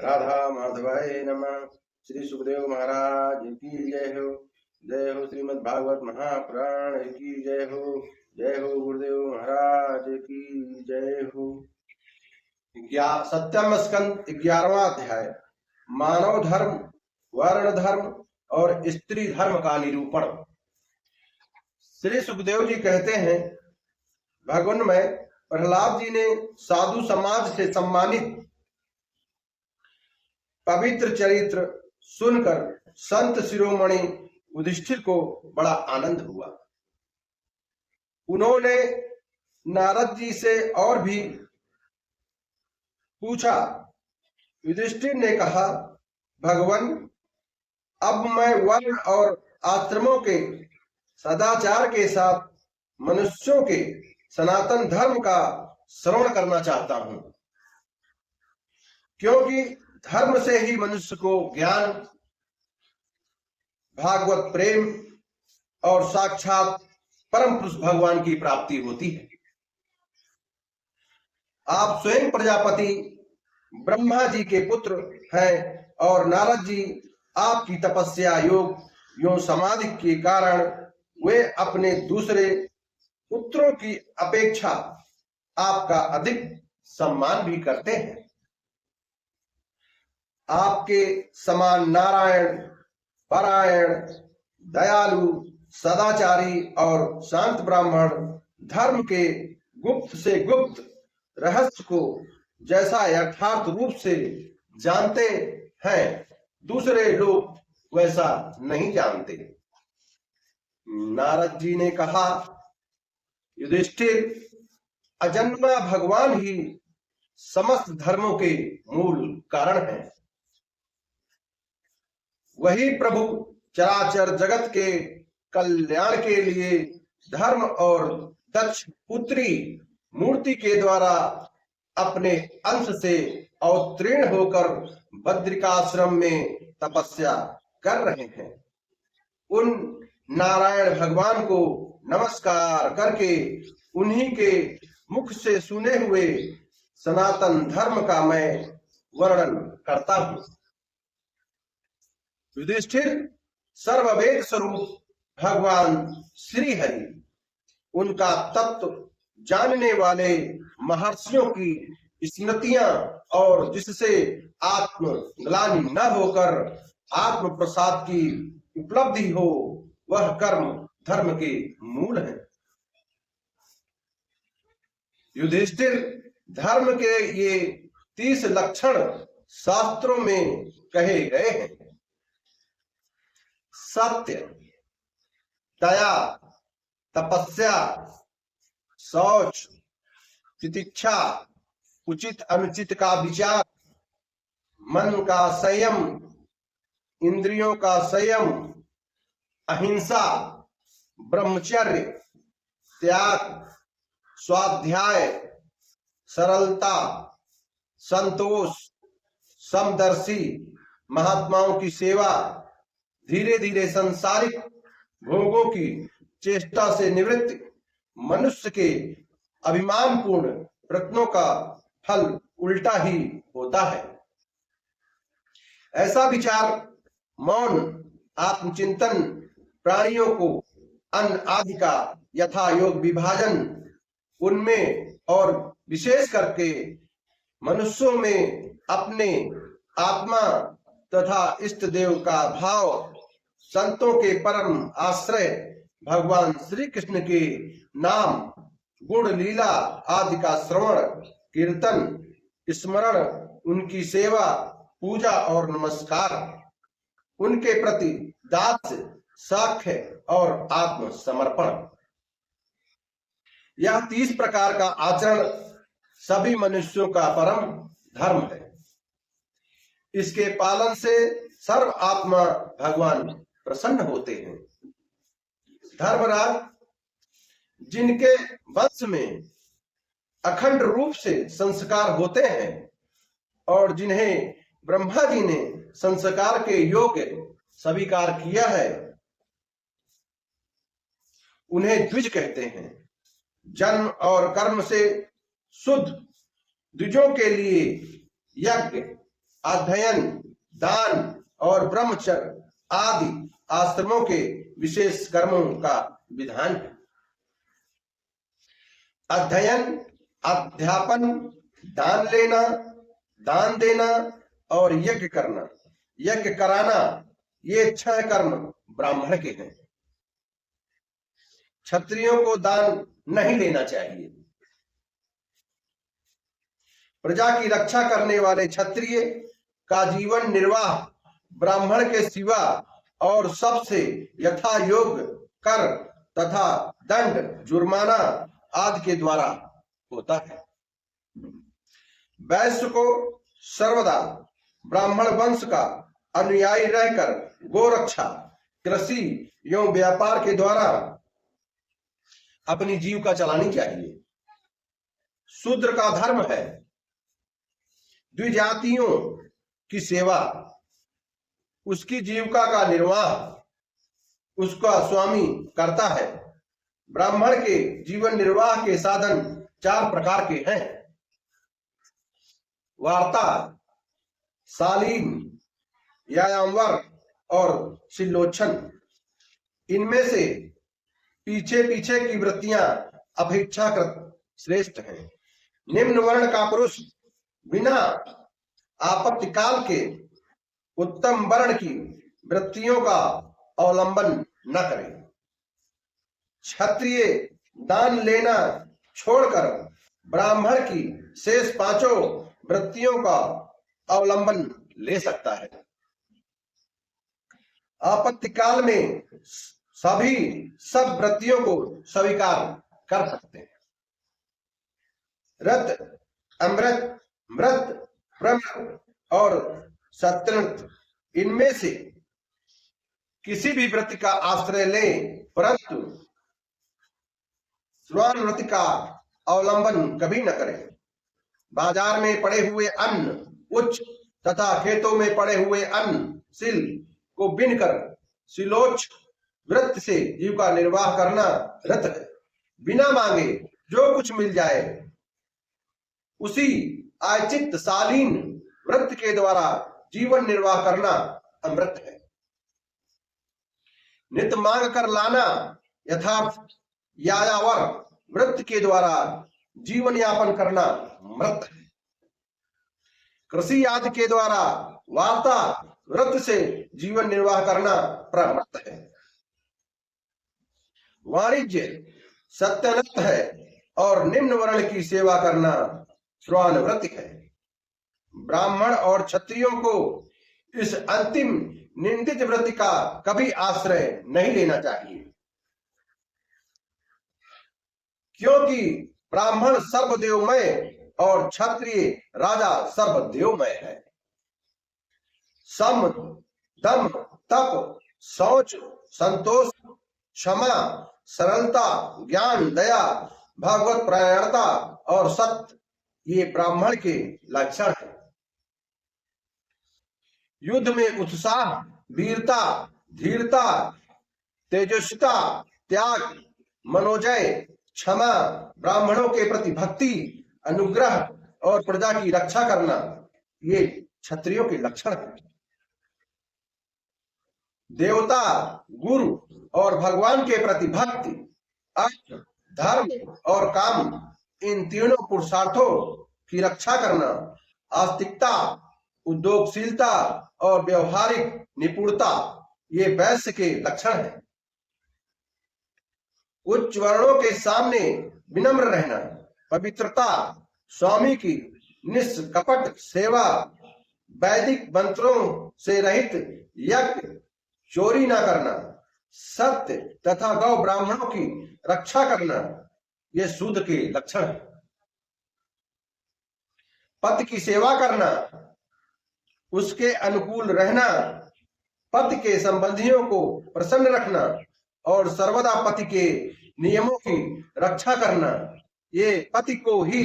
राधा माधवाय नमः। श्री सुखदेव महाराज की जय हो श्रीमद् भागवत महापुराण की जय हो गुरुदेव महाराज की जय हो। सत्यम स्कंद 11वां अध्याय मानव धर्म, वर्ण धर्म और स्त्री धर्म का निरूपण। श्री सुखदेव जी कहते हैं, भगवान में प्रहलाद जी ने साधु समाज से सम्मानित पवित्र चरित्र सुनकर संत शिरोमणि युधिष्ठिर को बड़ा आनंद हुआ। उन्होंने नारद जी से और भी पूछा। युधिष्ठिर ने कहा, भगवान, अब मैं वर्ण और आश्रमों के सदाचार के साथ मनुष्यों के सनातन धर्म का श्रवण करना चाहता हूं, क्योंकि धर्म से ही मनुष्य को ज्ञान, भागवत प्रेम और साक्षात परम पुरुष भगवान की प्राप्ति होती है। आप स्वयं प्रजापति ब्रह्मा जी के पुत्र हैं और नारद जी आपकी तपस्या, योग एवं समाधि के कारण वे अपने दूसरे पुत्रों की अपेक्षा आपका अधिक सम्मान भी करते हैं। आपके समान नारायण, परायण, दयालु, सदाचारी और शांत ब्राह्मण धर्म के गुप्त से गुप्त रहस्य को जैसा यथार्थ रूप से जानते हैं, दूसरे लोग वैसा नहीं जानते। नारद जी ने कहा, युधिष्ठिर, अजन्मा भगवान ही समस्त धर्मों के मूल कारण हैं। वही प्रभु चराचर जगत के कल्याण के लिए धर्म और दक्ष पुत्री मूर्ति के द्वारा अपने अंश से अवतीर्ण होकर बद्रिकाश्रम में तपस्या कर रहे हैं। उन नारायण भगवान को नमस्कार करके उन्हीं के मुख से सुने हुए सनातन धर्म का मैं वर्णन करता हूं। युधिष्ठिर, सर्ववेद स्वरूप भगवान श्री हरि, उनका तत्व जानने वाले महर्षियों की स्मृतियां और जिससे आत्मग्लानि न होकर आत्म प्रसाद की उपलब्धि हो, वह कर्म धर्म के मूल है। युधिष्ठिर, धर्म के ये 30 लक्षण शास्त्रों में कहे गए हैं। सत्य, दया, तपस्या, शौच, तितिक्षा, उचित अनुचित का विचार, मन का संयम, इंद्रियों का संयम, अहिंसा, ब्रह्मचर्य, त्याग, स्वाध्याय, सरलता, संतोष, समदर्शी, महात्माओं की सेवा, धीरे धीरे संसारिक भोगों की चेष्टा से निवृत्त मनुष्य के अभिमानपूर्ण प्रयत्नों का फल उल्टा ही होता है। ऐसा विचार, मौन, आत्मचिंतन, प्राणियों को अन्न आदि का यथा योग विभाजन, उनमें और विशेष करके मनुष्यों में अपने आत्मा तथा इष्ट देव का भाव, संतों के परम आश्रय भगवान श्री कृष्ण के नाम, गुण, लीला आदि का श्रवण, कीर्तन, स्मरण, उनकी सेवा, पूजा और नमस्कार, उनके प्रति दास्य, साख्य और आत्म समर्पण, यह 30 प्रकार का आचरण सभी मनुष्यों का परम धर्म है। इसके पालन से सर्व आत्मा भगवान प्रसन्न होते हैं। धर्मराज, जिनके वंश में अखंड रूप से संस्कार होते हैं और जिन्हें ब्रह्मा जी ने संस्कार के योग्य स्वीकार किया है, उन्हें द्विज कहते हैं। जन्म और कर्म से शुद्ध द्विजों के लिए यज्ञ, अध्ययन, दान और ब्रह्मचर्य आदि आश्रमों के विशेष कर्मों का विधान है। अध्ययन, अध्यापन, दान लेना, दान देना और यज्ञ करना, यज्ञ कराना, ये 6 कर्म ब्राह्मण के हैं। क्षत्रियों को दान नहीं लेना चाहिए। प्रजा की रक्षा करने वाले क्षत्रिय का जीवन निर्वाह ब्राह्मण के सिवा और सबसे यथा योग्य कर तथा दंड, जुर्माना आदि के द्वारा होता है। वैश्य को सर्वदा ब्राह्मण वंश का अनुयायी रहकर गोरक्षा, कृषि एवं व्यापार के द्वारा अपनी जीविका चलानी चाहिए। शूद्र का धर्म है द्विजातियों की सेवा, उसकी जीविका का निर्वाह उसका स्वामी करता है। ब्राह्मण के जीवन निर्वाह के साधन 4 प्रकार के हैं। वार्ता, शालीन, यायामवर और शिलोच्छन। इनमें से पीछे पीछे की वृत्तियां अपेक्षाकृत श्रेष्ठ हैं। निम्न वर्ण का पुरुष बिना आपत्तिकाल के उत्तम वर्ण की वृत्तियों का अवलंबन न करे। क्षत्रिय दान लेना छोड़कर ब्राह्मण की शेष 5 वृत्तियों का अवलंबन ले सकता है। आपत्तिकाल में सब वृत्तियों को स्वीकार कर सकते हैं। रत, अमृत, मृत, ब्रह्म और सत्यनृत, इनमें से किसी भी वृत्ति का आश्रय लें, परंतु श्वान वृत्ति का अवलंबन कभी न करें। बाजार में पड़े हुए अन्न उच्च तथा खेतों में पड़े हुए अन्न सिल को बिनकर सिलोच वृत्ति से जीविका निर्वाह करना रत है। बिना मांगे जो कुछ मिल जाए उसी आयचित शालीन वृत्ति के द्वारा जीवन निर्वाह करना अमृत है। नित मांग कर लाना यथार्थ यायावर वृत्ति के द्वारा जीवन यापन करना मृत है। कृषि आदि के द्वारा वार्ता वृत्ति से जीवन निर्वाह करना प्रमृत है। वाणिज्य सत्यनत है और निम्न वर्ण की सेवा करना श्वान वृत्ति है। ब्राह्मण और क्षत्रियों को इस अंतिम निंदित वृत्ति का कभी आश्रय नहीं लेना चाहिए, क्योंकि ब्राह्मण सर्वदेवमय और क्षत्रिय राजा सर्वदेवमय है। सम, दम, तप, शौच, संतोष, क्षमा, सरलता, ज्ञान, दया, भगवत परायणता और सत्य, ये ब्राह्मण के लक्षण हैं। युद्ध में उत्साह, वीरता, धीरता, तेजस्विता, त्याग, मनोजय, क्षमा, ब्राह्मणों के प्रति भक्ति, अनुग्रह और प्रजा की रक्षा करना, ये क्षत्रियों के लक्षण हैं। देवता, गुरु और भगवान के प्रति भक्ति, अर्थ, धर्म और काम, इन तीनों पुरुषार्थों की रक्षा करना, आस्तिकता, उद्योगशीलता और व्यवहारिक निपुणता, ये वैश्य के लक्षण हैं। उच्च वर्णों के सामने विनम्र रहना, पवित्रता, स्वामी की निष्कपट सेवा, वैदिक मंत्रों से रहित यज्ञ, चोरी न करना, सत्य तथा गौ ब्राह्मणों की रक्षा करना, ये शूद्र के लक्षण है। पति की सेवा करना, उसके अनुकूल रहना, पति के संबंधियों को प्रसन्न रखना और सर्वदा पति के नियमों की रक्षा करना, ये पति को ही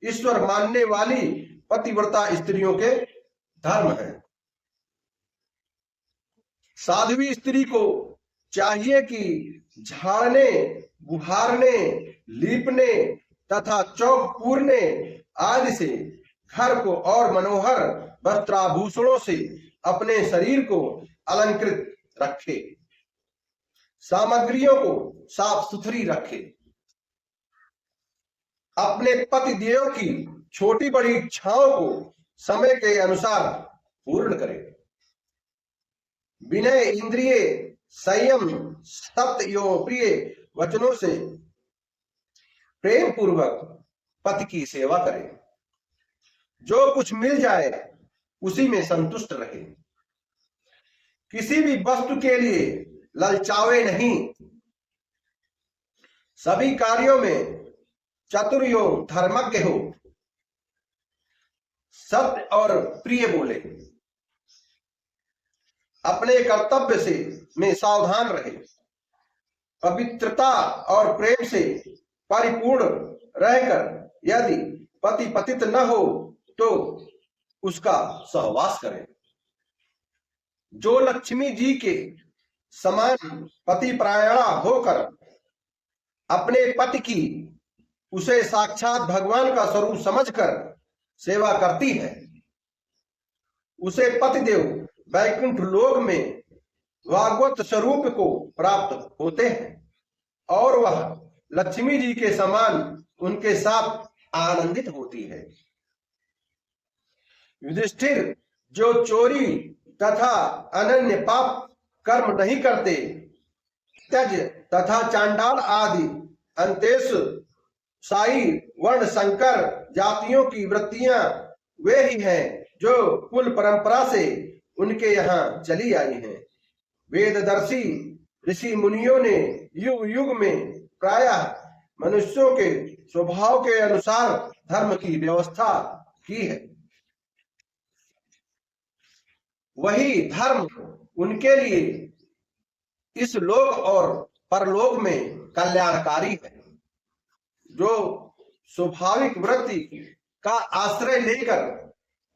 ईश्वर मानने वाली पतिव्रता स्त्रियों के धर्म है। साध्वी स्त्री को चाहिए कि झाड़ने, बुहारने, लीपने तथा चौक पूरने आदि से घर को और मनोहर वस्त्राभूषणों से अपने शरीर को अलंकृत रखे, सामग्रियों को साफ सुथरी रखे, अपने पति देव की छोटी बड़ी इच्छाओं को समय के अनुसार पूर्ण करे, विनय, इंद्रिय संयम, सत्य एवं प्रिय वचनों से प्रेम पूर्वक पति की सेवा करे, जो कुछ मिल जाए उसी में संतुष्ट रहे, किसी भी वस्तु के लिए ललचावे नहीं, सभी कार्यों में चतुर एवं धर्मज्ञ हो, सत्य और प्रिय बोले, अपने कर्तव्य से में सावधान रहे, पवित्रता और प्रेम से परिपूर्ण रहकर यदि पति पतित न हो तो उसका सहवास करे, जो लक्ष्मी जी के समान पतिपरायणा होकर अपने पति की उसे साक्षात भगवान का स्वरूप समझकर सेवा करती है, उसे पतिदेव वैकुंठ लोक में भागवत स्वरूप को प्राप्त होते हैं और वह लक्ष्मी जी के समान उनके साथ आनंदित होती है। युधिष्ठिर जो चोरी तथा अनन्य पाप कर्म नहीं करते, त्यज तथा चांडाल आदि अंतेश साई वर्ण संकर जातियों की वृत्तियां वे ही हैं जो कुल परंपरा से उनके यहाँ चली आई हैं। वेददर्शी ऋषि मुनियों ने युग युग में प्रायः मनुष्यों के स्वभाव के अनुसार धर्म की व्यवस्था की है, वही धर्म उनके लिए इस लोक और परलोक में कल्याणकारी है। जो स्वाभाविक वृत्ति का आश्रय लेकर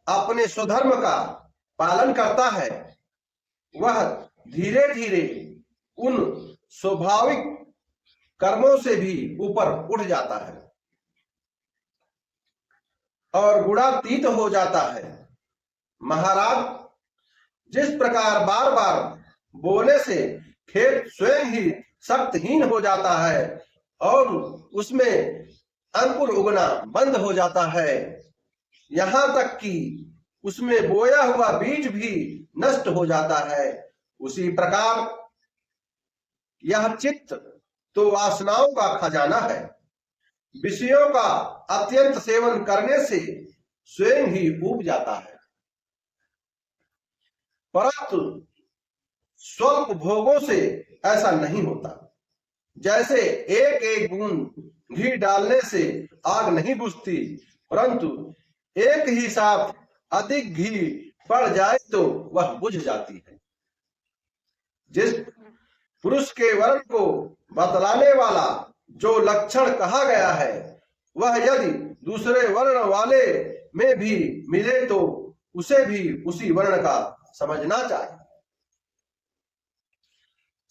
अपने स्वधर्म का पालन करता है, वह धीरे धीरे उन स्वाभाविक कर्मों से भी ऊपर उठ जाता है और गुणातीत हो जाता है। महाराज, जिस प्रकार बार बार बोले से खेत स्वयं ही शक्तिहीन हो जाता है और उसमें अंकुर उगना बंद हो जाता है, यहाँ तक कि उसमें बोया हुआ बीज भी नष्ट हो जाता है, उसी प्रकार यह चित्त तो वासनाओं का खजाना है। विषयों का अत्यंत सेवन करने से स्वयं ही उब जाता है, परंतु स्वल्प भोगों से ऐसा नहीं होता। जैसे एक एक बूंद घी डालने से आग नहीं बुझती, परंतु एक ही साथ अधिक घी पड़ जाए तो वह बुझ जाती है। जिस पुरुष के वर्ण को बतलाने वाला जो लक्षण कहा गया है, वह यदि दूसरे वर्ण वाले में भी मिले तो उसे भी उसी वर्ण का समझना चाहिए।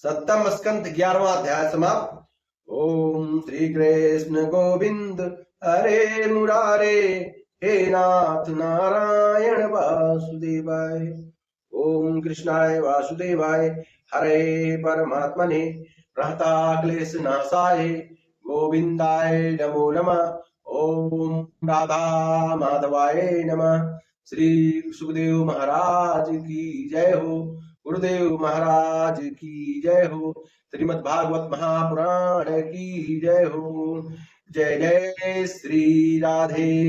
सप्तम स्कंद 11वां अध्याय समाप्त। ओम श्री कृष्ण गोविंद हरे मुरारे, हे नाथ नारायण वासुदेवाय। ओम कृष्णाय वासुदेवाय हरे परमात्मने रहता क्लेश नाशाय गोविंदाय नमो नमः। ओम राधा माधवाय नमः। श्री सुखदेव महाराज की जय हो। गुरुदेव महाराज की जय हो। श्रीमद् भागवत महापुराण की जय हो। जय जय श्री राधे।